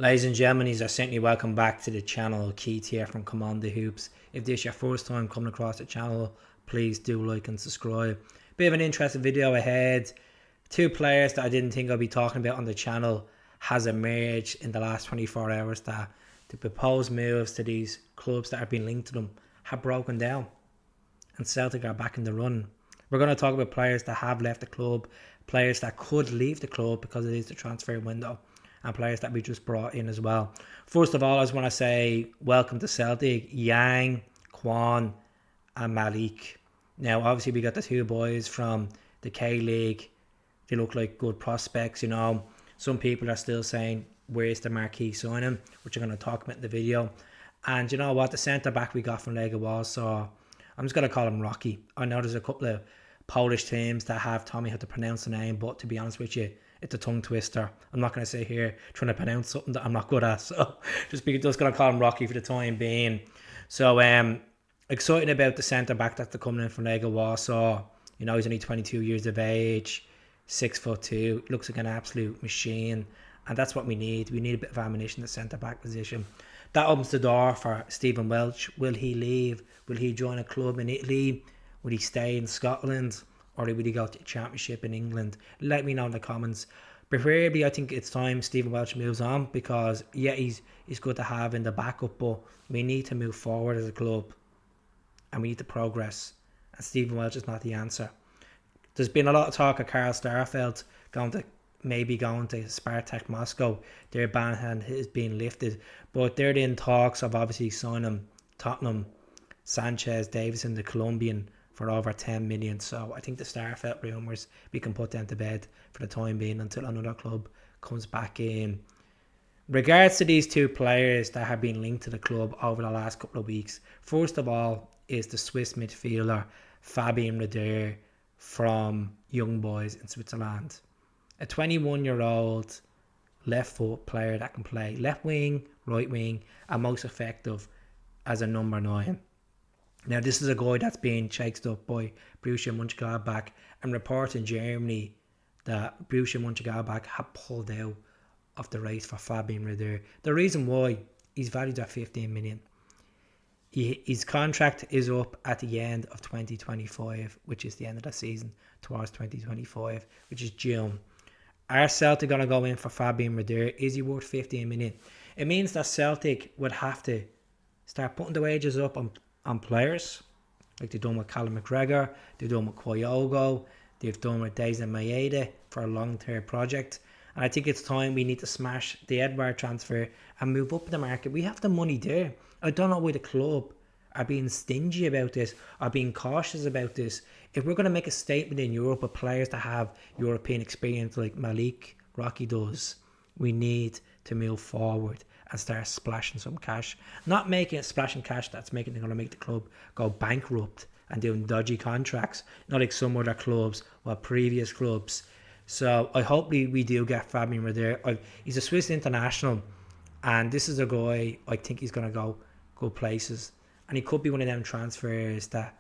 Ladies and gentlemen, you are certainly welcome back to the channel. Keith here from Come On The Hoops. If this is your first time coming across the channel, please do like and subscribe. Bit of an interesting video ahead. Two players that I didn't think I'd be talking about on the channel has emerged in the last 24 hours that the proposed moves to these clubs that have been linked to them have broken down. And Celtic are back in the run. We're going to talk about players that have left the club, players that could leave the club because it is the transfer window, and players that we just brought in as well. First of all, I just want to say welcome to Celtic, Yang, Kwan and Malik. Now, obviously, we got the two boys from the K-League. They look like good prospects, you know. Some people are still saying, where's the marquee signing, which I'm going to talk about in the video. And you know what? The centre-back we got from Liga Warsaw, I'm just going to call him Rocky. I know there's a couple of Polish teams that have taught me how to pronounce the name, but to be honest with you, it's a tongue twister. I'm not going to sit here trying to pronounce something that I'm not good at. So just going to call him Rocky for the time being. So excited about the centre-back that's coming in from Liga Warsaw. You know, he's only 22 years of age, 6'2", looks like an absolute machine. And that's what we need. We need a bit of ammunition in the centre-back position. That opens the door for Stephen Welch. Will he leave? Will he join a club in Italy? Will he stay in Scotland? Or will he go to the Championship in England? Let me know in the comments. Preferably, I think it's time Stephen Welch moves on because, yeah, he's good to have in the backup, but we need to move forward as a club and we need to progress. And Stephen Welch is not the answer. There's been a lot of talk of Karl Starfelt maybe going to Spartak Moscow. Their ban is being lifted, but they're in talks of obviously signing Tottenham, Sanchez, Davison, the Colombian, for over 10 million. So I think the Starfelt rumours we can put them to bed for the time being until another club comes back in. Regards to these two players that have been linked to the club over the last couple of weeks, first of all is the Swiss midfielder Fabian Rieder from Young Boys in Switzerland. A 21-year-old left foot player that can play left wing, right wing, and most effective as a number 9. Now, this is a guy that's being chased up by Borussia Mönchengladbach, and reports in Germany that Borussia Mönchengladbach have pulled out of the race for Fabian Rieder. The reason why, he's valued at 15 million. His contract is up at the end of 2025, which is the end of the season, towards 2025, which is June. Are Celtic going to go in for Fabian Rieder? Is he worth 15 million? It means that Celtic would have to start putting the wages up on players, like they've done with Callum McGregor, they've done with Kyogo, they've done with Daisen Maeda for a long-term project. And I think it's time we need to smash the Edouard transfer and move up the market. We have the money there. I don't know why the club are being stingy about this, are being cautious about this. If we're going to make a statement in Europe with players that have European experience like Malik, Rocky does, we need to move forward and start splashing some cash. Not making it splashing cash that's going to make the club go bankrupt and doing dodgy contracts, not like some other clubs or previous clubs. So I hope we do get Fabian Rieder. He's a Swiss international, and this is a guy I think he's going to go good places. And he could be one of them transfers that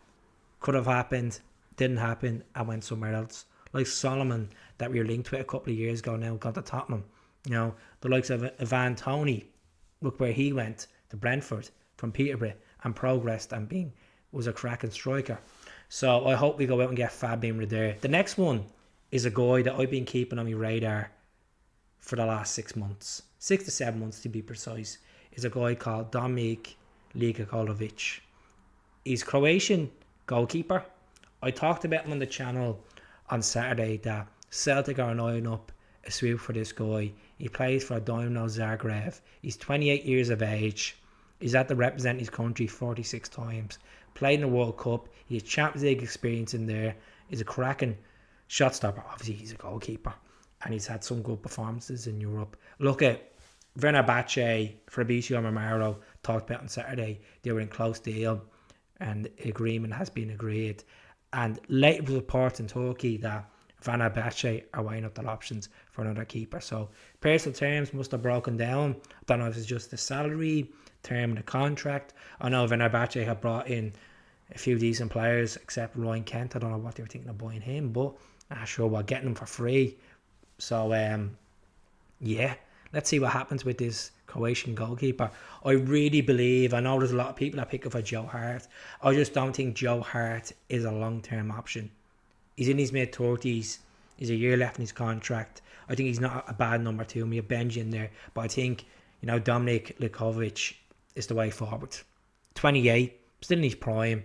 could have happened, didn't happen, and went somewhere else. Like Solomon, that we were linked with a couple of years ago now, got to Tottenham. You know, the likes of Ivan Toney, look where he went, to Brentford from Peterborough, and progressed and was a cracking striker. So I hope we go out and get Fabian Rieder. The next one is a guy that I've been keeping on my radar for the last 6 months, 6 to 7 months to be precise, is a guy called Dominik Livakoviic. He's Croatian goalkeeper. I talked about him on the channel on Saturday that Celtic are eyeing up a sweep for this guy. He plays for Dynamo Zagreb. He's 28 years of age. He's had to represent his country 46 times. Played in the World Cup. He has Champions League experience in there. He's a cracking shot stopper. Obviously, he's a goalkeeper. And he's had some good performances in Europe. Look at Fenerbahce, Fabrizio Romero talked about on Saturday. They were in close deal and agreement has been agreed. And later reports in Turkey that Fenerbahce are weighing up their options for another keeper. So personal terms must have broken down. I don't know if it's just the salary, term of the contract. I know Fenerbahce have brought in a few decent players except Ryan Kent. I don't know what they were thinking of buying him, but sure, we're getting him for free. So yeah, let's see what happens with this Croatian goalkeeper. I really believe, I know there's a lot of people that pick up for Joe Hart. I just don't think Joe Hart is a long-term option. He's in his mid-30s. He's a year left in his contract. I think he's not a bad number 2. Me a Benji in there. But I think, Dominic Livakoviic is the way forward. 28, still in his prime.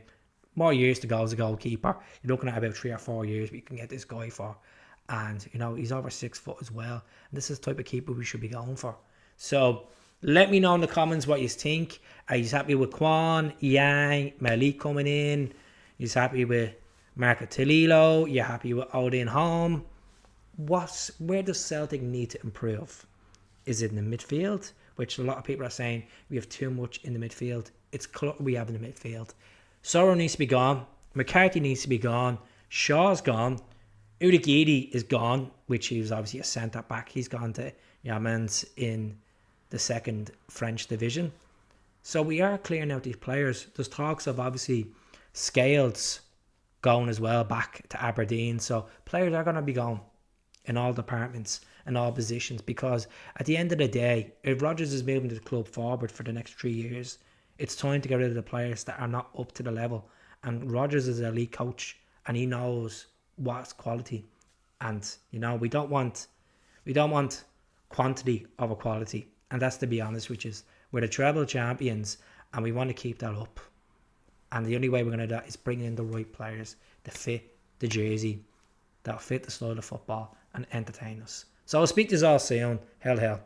More years to go as a goalkeeper. You're looking at about 3 or 4 years we can get this guy for. And, he's over 6 foot as well. And this is the type of keeper we should be going for. So, let me know in the comments what you think. Are you happy with Kwan, Yang, Malik coming in? Are you happy with Marco Tililo? You happy with Odin Holm? Where does Celtic need to improve? Is it in the midfield? Which a lot of people are saying we have too much in the midfield. It's clutter we have in the midfield. Soro needs to be gone. McCarthy needs to be gone. Shaw's gone. Udagidi is gone, which is obviously a centre back. He's gone to Yamens in the second French division. So we are clearing out these players. There's talks of obviously Scales going as well back to Aberdeen. So players are going to be gone in all departments and all positions, because at the end of the day, if Rodgers is moving the club forward for the next 3 years, it's time to get rid of the players that are not up to the level. And Rodgers is an elite coach, and he knows what's quality. And we don't want quantity over quality. And that's, to be honest, which is we're the treble champions, and we want to keep that up. And the only way we're going to do that is bring in the right players that fit the jersey, that fit the style of football, and entertain us. So I'll speak to you all soon. Hell.